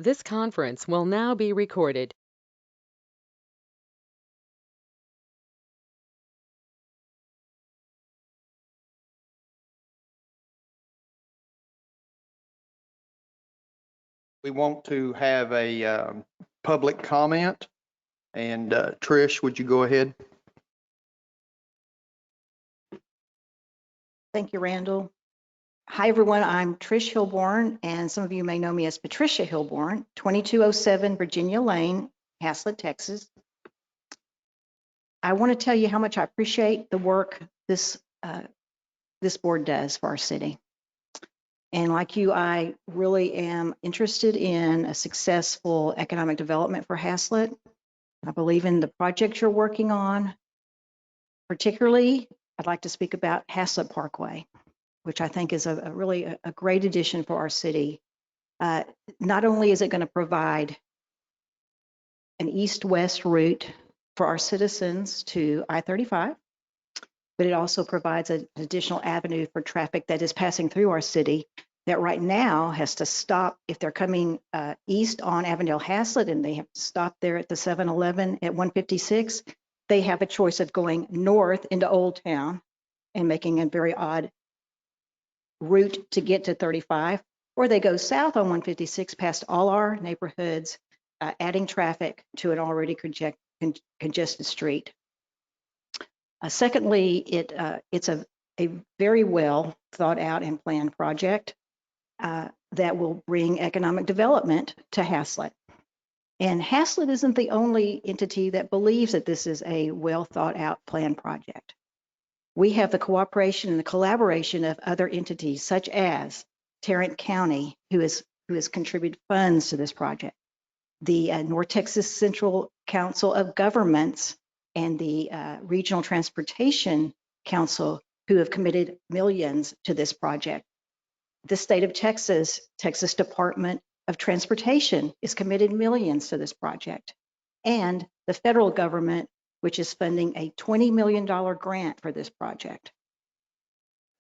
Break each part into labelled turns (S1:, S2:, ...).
S1: This conference will now be recorded.
S2: We want to have a public comment. And Trish, would you go ahead?
S3: Thank you, Randall. Hi, everyone. I'm Trish Hilborn, and some of you may know me as Patricia Hilborn, 2207 Virginia Lane, Haslet, Texas. I want to tell you how much I appreciate the work this board does for our city. And like you, I really am interested in a successful economic development for Haslet. I believe in the project you're working on. Particularly, I'd like to speak about Haslet Parkway, which I think is a really great addition for our city. Not only is it going to provide an east-west route for our citizens to I-35, but it also provides an additional avenue for traffic that is passing through our city that right now has to stop if they're coming east on Avondale Haslet and they have to stop there at the 7-Eleven at 156. They have a choice of going north into Old Town and making a very odd route to get to 35, or they go south on 156 past all our neighborhoods, adding traffic to an already congested street. Secondly, it's a very well thought out and planned project that will bring economic development to Haslet. And Haslet isn't the only entity that believes that this is a well thought out planned project. We have the cooperation and the collaboration of other entities such as Tarrant County, who has contributed funds to this project, the North Texas Central Council of Governments, and the Regional Transportation Council, who have committed millions to this project. The state of Texas, Texas Department of Transportation is committed millions to this project. And the federal government, which is funding a $20 million grant for this project.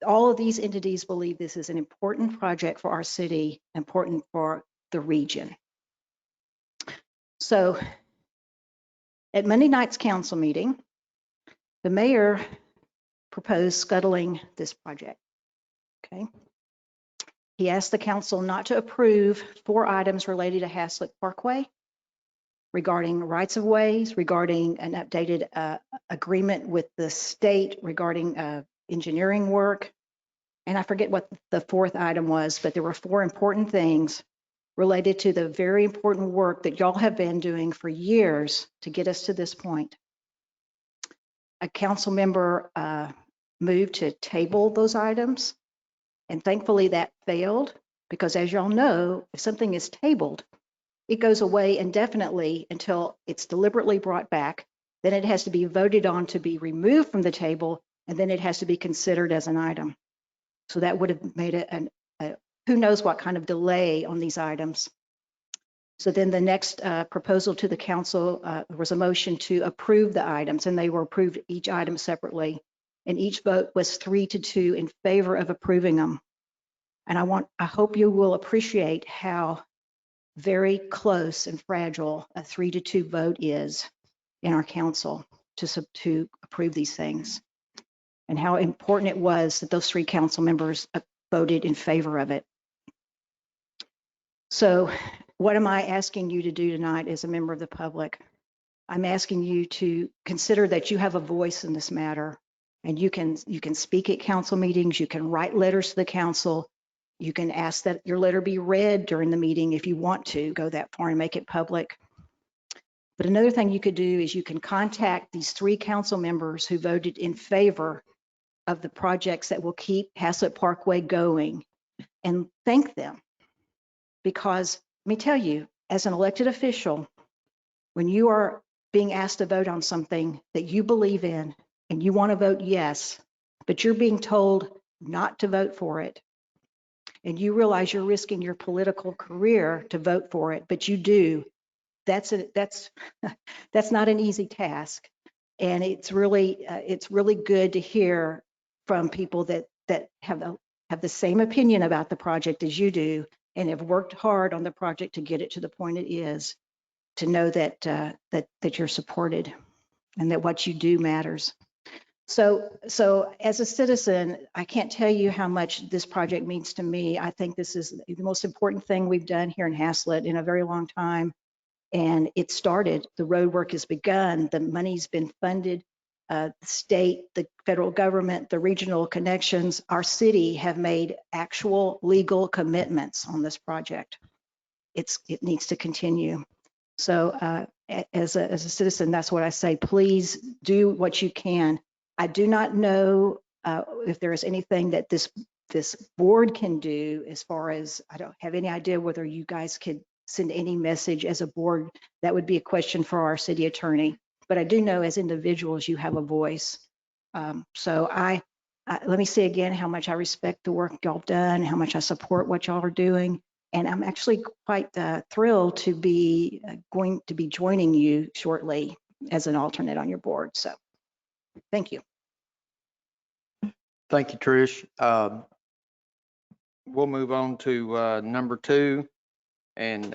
S3: All of these entities believe this is an important project for our city, important for the region. So at Monday night's council meeting, the mayor proposed scuttling this project, okay? He asked the council not to approve 4 items related to Haslet Parkway, regarding rights of ways, regarding an updated agreement with the state regarding engineering work. And I forget what the 4th item was, but there were 4 important things related to the very important work that y'all have been doing for years to get us to this point. A council member moved to table those items, and thankfully that failed, because as y'all know, if something is tabled, it goes away indefinitely until it's deliberately brought back. Then it has to be voted on to be removed from the table, and then it has to be considered as an item. So that would have made it who knows what kind of delay on these items. So then the next proposal to the council was a motion to approve the items, and they were approved each item separately. And each vote was 3-2 in favor of approving them. And I hope you will appreciate how very close and fragile a 3-2 vote is in our council to approve these things, and how important it was that those 3 council members voted in favor of it. So what am I asking you to do tonight as a member of the public? I'm asking you to consider that you have a voice in this matter, and you can speak at council meetings, you can write letters to the council, you can ask that your letter be read during the meeting if you want to go that far and make it public. But another thing you could do is you can contact these 3 council members who voted in favor of the projects that will keep Haslet Parkway going and thank them. Because let me tell you, as an elected official, when you are being asked to vote on something that you believe in and you want to vote yes, but you're being told not to vote for it, and you realize you're risking your political career to vote for it, but you do, that's not an easy task. And it's really good to hear from people that have the same opinion about the project as you do, and have worked hard on the project to get it to the point it is, to know that that you're supported and that what you do matters. So as a citizen, I can't tell you how much this project means to me. I think this is the most important thing we've done here in Haslet in a very long time. And it started, the road work has begun, the money's been funded, the state, the federal government, the regional connections, our city have made actual legal commitments on this project. It needs to continue. So as a citizen, that's what I say, please do what you can. I do not know if there is anything that this board can do as far as, I don't have any idea whether you guys could send any message as a board. That would be a question for our city attorney. But I do know as individuals, you have a voice. So let me say again how much I respect the work y'all done, how much I support what y'all are doing. And I'm actually quite thrilled to be going to be joining you shortly as an alternate on your board. So thank you.
S2: Thank you, Trish. We'll move on to number 2, and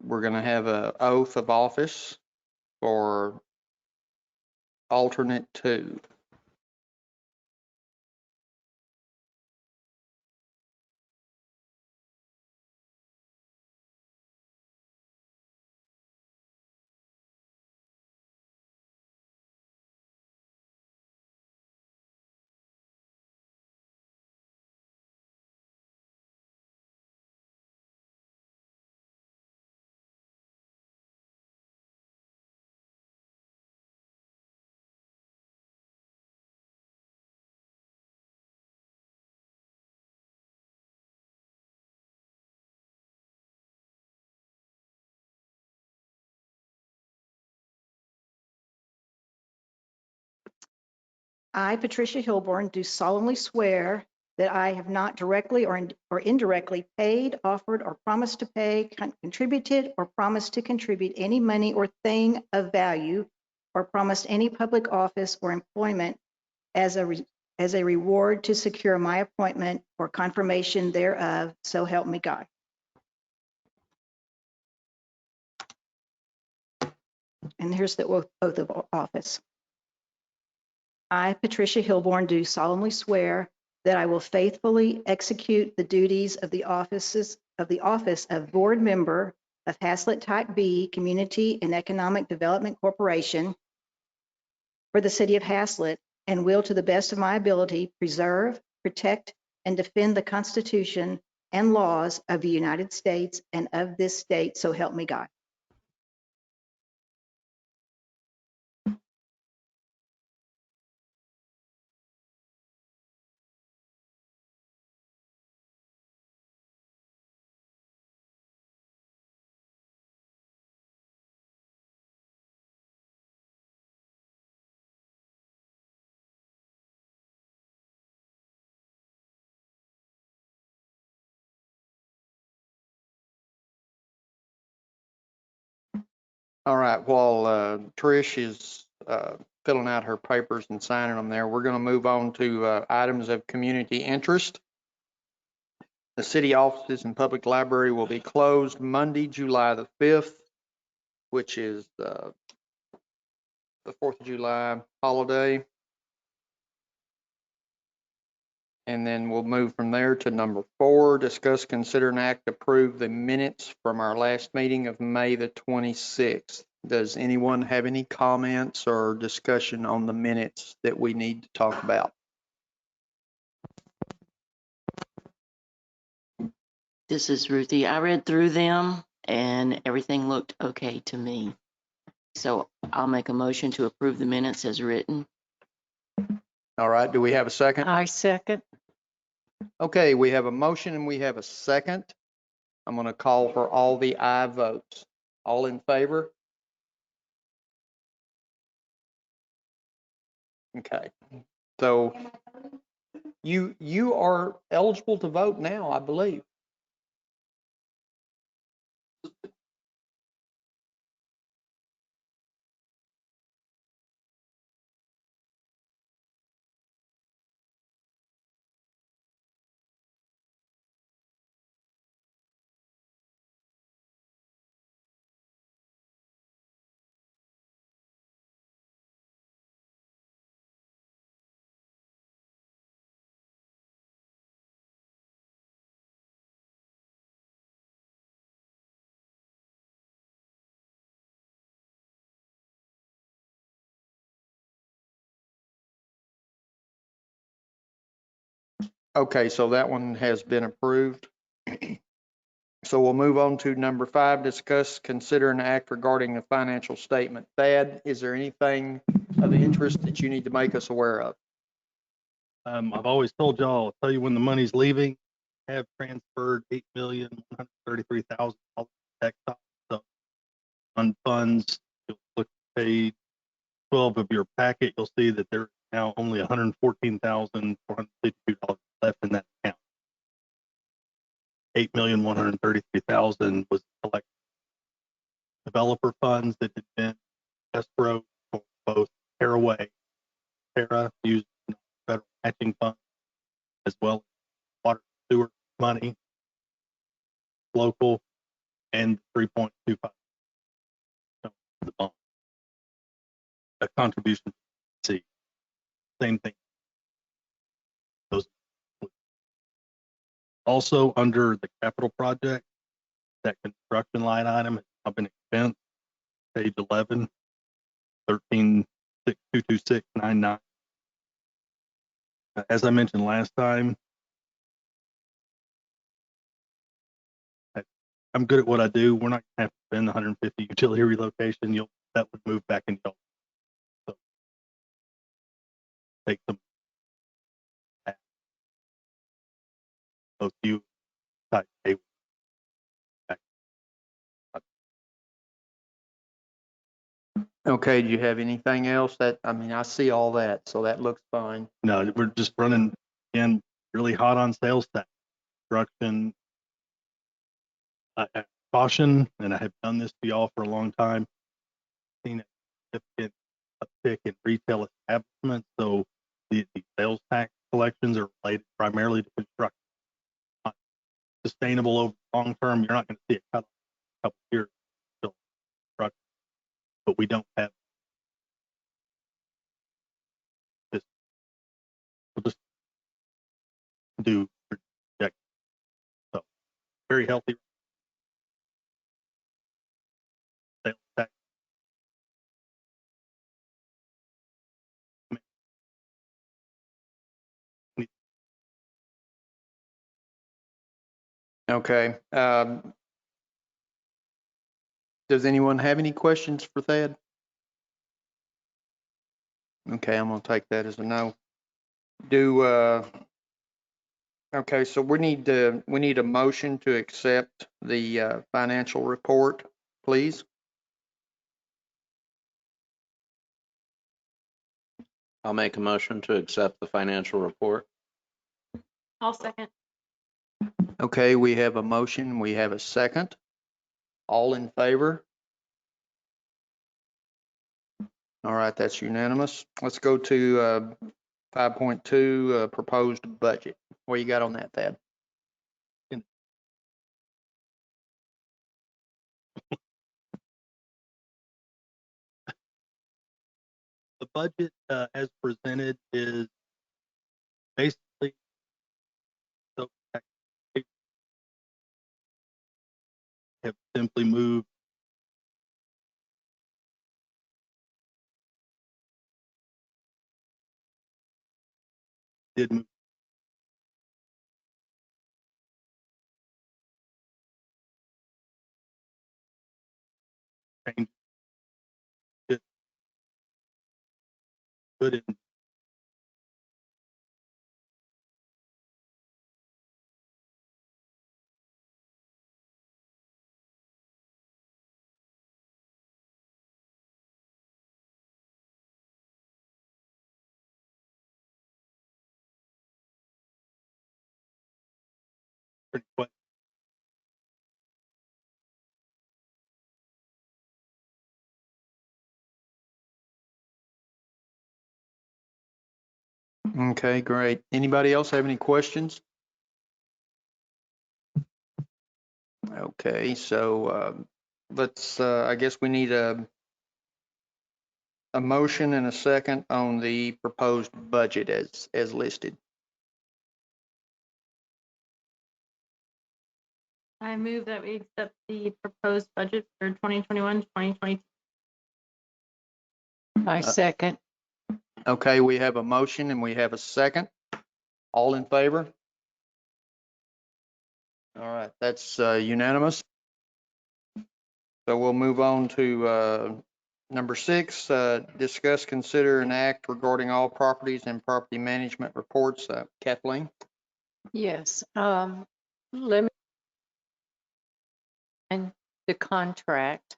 S2: we're going to have an oath of office for alternate 2.
S3: I, Patricia Hilborn, do solemnly swear that I have not directly or indirectly paid, offered, or promised to pay, contributed, or promised to contribute any money or thing of value, or promised any public office or employment as a reward to secure my appointment or confirmation thereof, so help me God. And here's the oath of office. I, Patricia Hilborn, do solemnly swear that I will faithfully execute the duties of the office of board member of Haslet Type B Community and Economic Development Corporation for the city of Haslet, and will, to the best of my ability, preserve, protect, and defend the Constitution and laws of the United States and of this state, so help me God.
S2: All right, while Trish is filling out her papers and signing them there, we're going to move on to items of community interest. The city offices and public library will be closed Monday, July the 5th, which is the 4th of July holiday. And then we'll move from there to number 4, discuss, consider, and act approve the minutes from our last meeting of May the 26th. Does anyone have any comments or discussion on the minutes that we need to talk about?
S4: This is Ruthie. I read through them and everything looked okay to me. So I'll make a motion to approve the minutes as written.
S2: All right, do we have a second?
S1: I second.
S2: Okay, we have a motion and we have a second. I'm going to call for all the aye votes. All in favor? Okay, so you are eligible to vote now, I believe. Okay, so that one has been approved. So we'll move on to number 5, discuss, consider, and act regarding the financial statement. Thad, is there anything of interest that you need to make us aware of?
S5: I've always told y'all, I'll tell you when the money's leaving. Have transferred $8,133,000 textile. So on funds, you'll look at page 12 of your packet, you'll see that there's now only $114,452 left in that account. $8,133,000 was collected developer funds that had been escrow for both Caraway, Terra used federal matching funds, as well as water sewer money, local, and 3.25 the bond. A contribution to C. Same thing. Those also under the capital project, that construction line item has now been expensed. Page 11, 13,226.99. As I mentioned last time, I'm good at what I do. We're not gonna have to spend 150 utility relocation. That would move back into y'all. So take some both you type A back.
S2: Okay, do you have anything else that, I mean, I see all that, so that looks fine.
S5: No, we're just running again really hot on sales tax construction. Caution, and I have done this to y'all for a long time. Seen a significant uptick in retail establishments, so the sales tax collections are related primarily to construction. Not sustainable over long term. You're not going to see a cut off a couple of years still construction, but we don't have this. We'll just do project. So very healthy sales tax.
S2: Okay. Does anyone have any questions for Thad? Okay, I'm gonna take that as a no. Okay, so we need a motion to accept the financial report, please.
S6: I'll make a motion to accept the financial report.
S7: I'll second.
S2: Okay, we have a motion, we have a second. All in favor? All right, that's unanimous. Let's go to 5.2, proposed budget. What you got on that, Thad?
S5: The budget as presented is basically so have simply moved did move change it good in pretty quick.
S2: Okay, great. Anybody else have any questions? Okay, so let's, I guess we need a motion and a second on the proposed budget as listed.
S7: I move that we accept the proposed budget for 2021, 2022.
S4: I second.
S2: Okay, we have a motion and we have a second. All in favor? All right, that's unanimous. So we'll move on to number 6, discuss, consider, and act regarding all properties and property management reports. Kathleen?
S8: Yes, let me find the contract.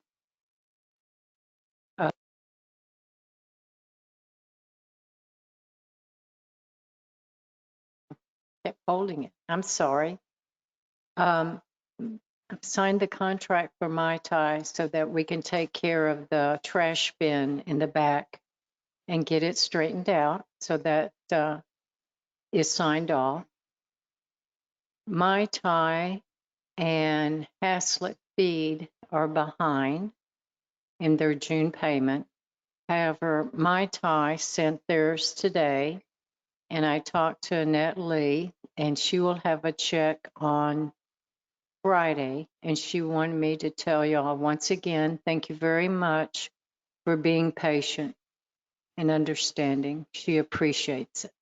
S8: Kept holding it. I'm sorry. I've signed the contract for Mai Tai so that we can take care of the trash bin in the back and get it straightened out. So that is signed off. Mai Tai and Haslet Feed are behind in their June payment. However, Mai Tai sent theirs today, and I talked to Annette Lee, and she will have a check on Friday, and she wanted me to tell y'all once again, thank you very much for being patient and understanding. She appreciates it.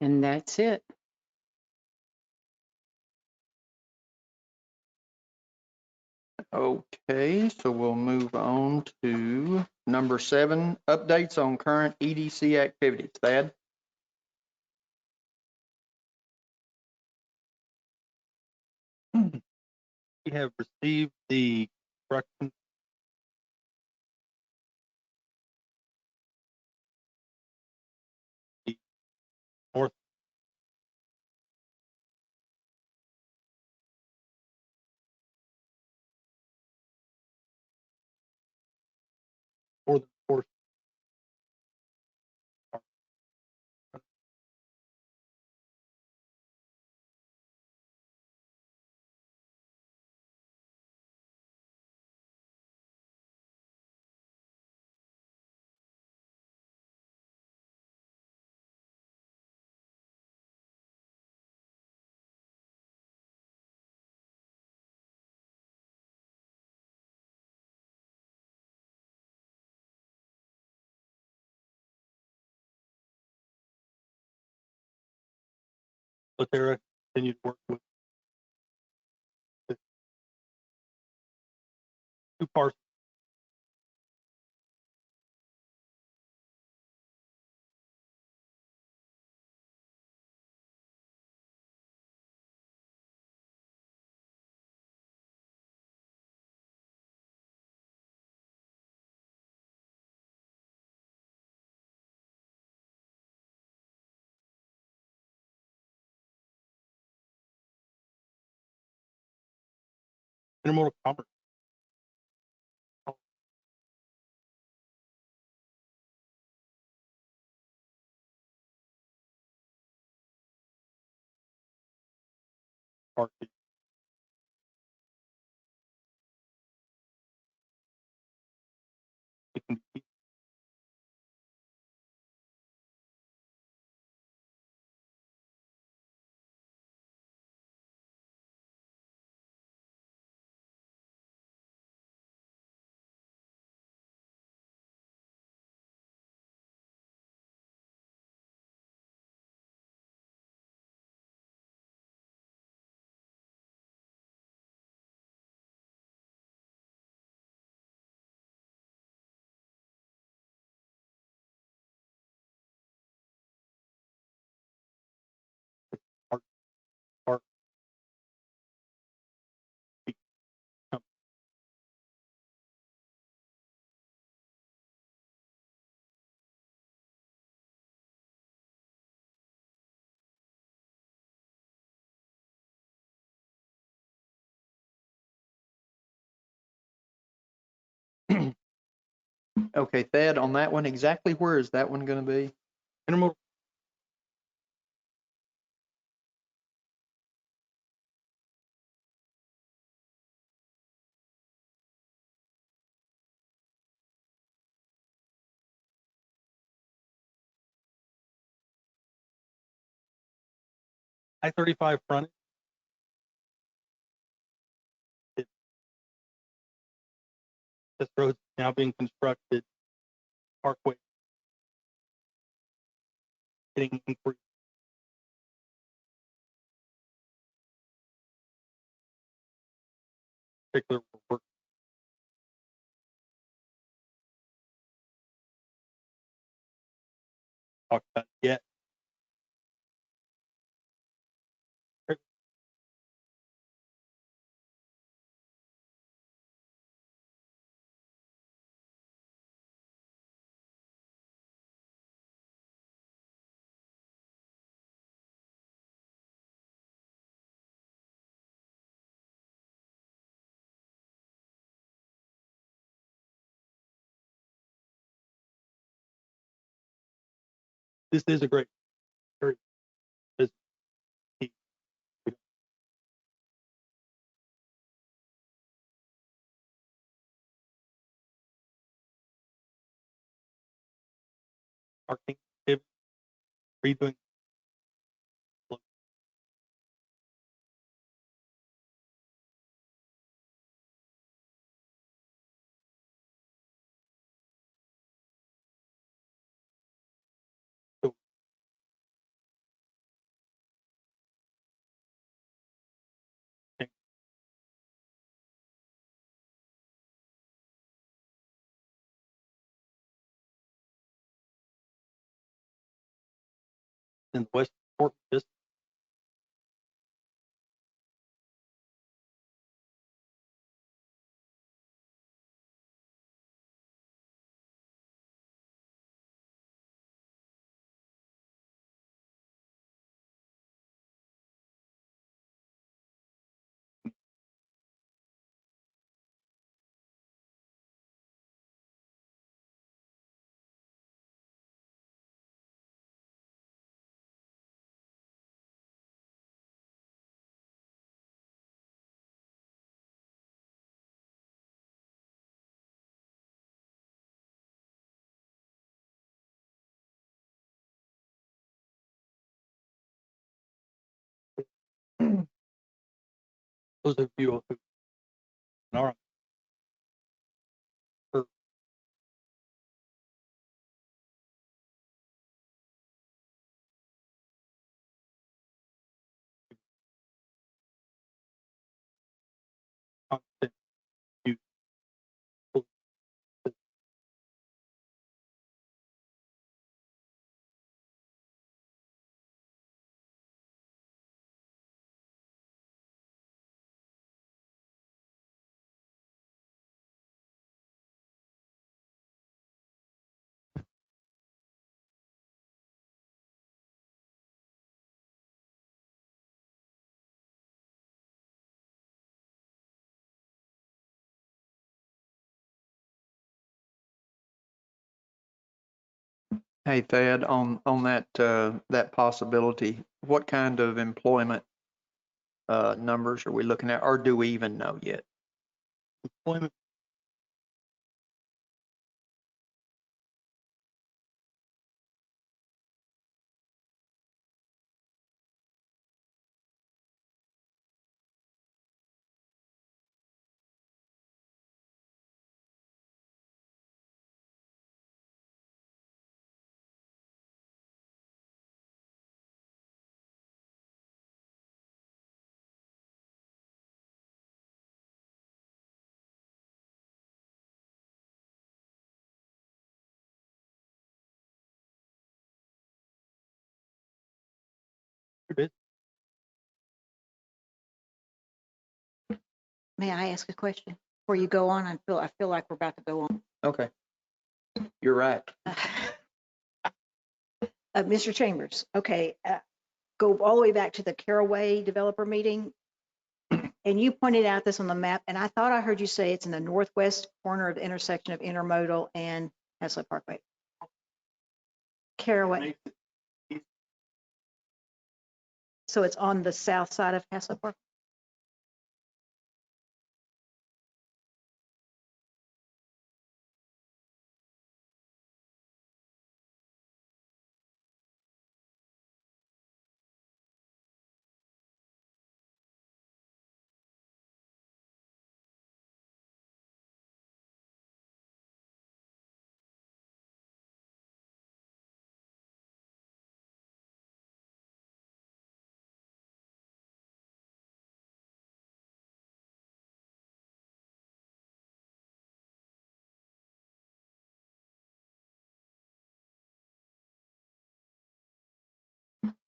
S8: And that's it.
S2: Okay, so we'll move on to number 7, updates on current EDC activities. Thad?
S5: We have received the construction the north northern portion. Latera continued to work with the 2 parcels. Intermodal commerce. Park. It can be park, park.
S2: Okay, Thad, on that one, exactly where is that one going to be?
S5: Intermodal I-35 frontage. This road is now being constructed. Parkway getting inquiry. particular, we're working. Talked about it yet. This is a great area. This- Marketing, redoing. So, in the West Portland district, those of you who are content use.
S2: Hey, Thad, on that, that possibility, what kind of employment, numbers are we looking at, or do we even know yet?
S5: Employment is
S3: May I ask a question before you go on? I feel like we're about to go on.
S2: Okay. You're right.
S3: Mr. Chambers, okay, go all the way back to the Caraway developer meeting. And you pointed out this on the map, and I thought I heard you say it's in the northwest corner of the intersection of Intermodal and Haslet Parkway. Caraway. So it's on the south side of Haslet Park?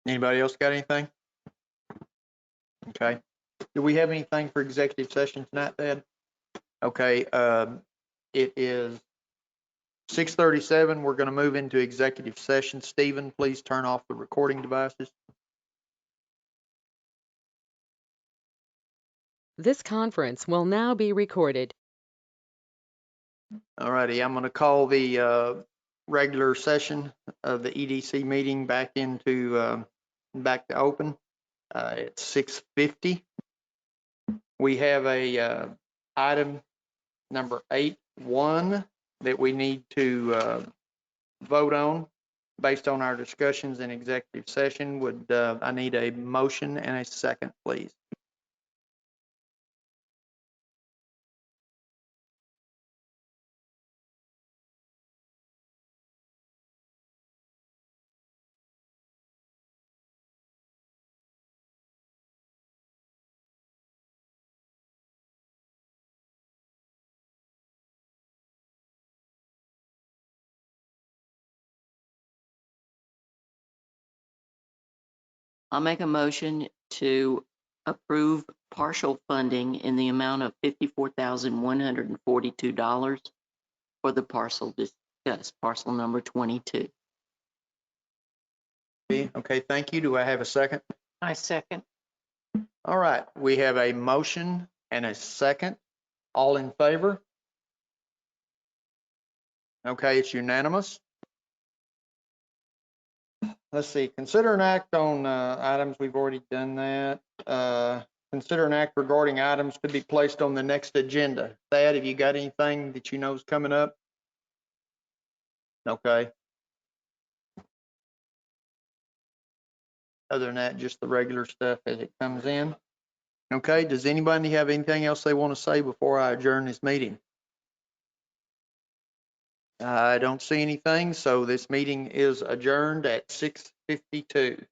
S2: Anybody else got anything? Okay. Do we have anything for executive session tonight, Dad? Okay, it is 6:37. We're going to move into executive session. Stephen, please turn off the recording devices.
S1: This conference will now be recorded.
S2: All righty, I'm going to call the regular session of the EDC meeting back into back to open. It's 6:50. We have a item number 8.1 that we need to vote on based on our discussions in executive session. Would I need a motion and a second, please?
S4: I'll make a motion to approve partial funding in the amount of $54,142 for the parcel discussed, parcel number 22.
S2: Okay, thank you. Do I have a second?
S8: I second.
S2: All right, we have a motion and a second. All in favor? Okay, it's unanimous. Let's see, consider an act on items, we've already done that. Consider an act regarding items to be placed on the next agenda. Thad, have you got anything that you know is coming up? Okay. Other than that, just the regular stuff as it comes in. Okay, does anybody have anything else they want to say before I adjourn this meeting? I don't see anything, so this meeting is adjourned at 6:52.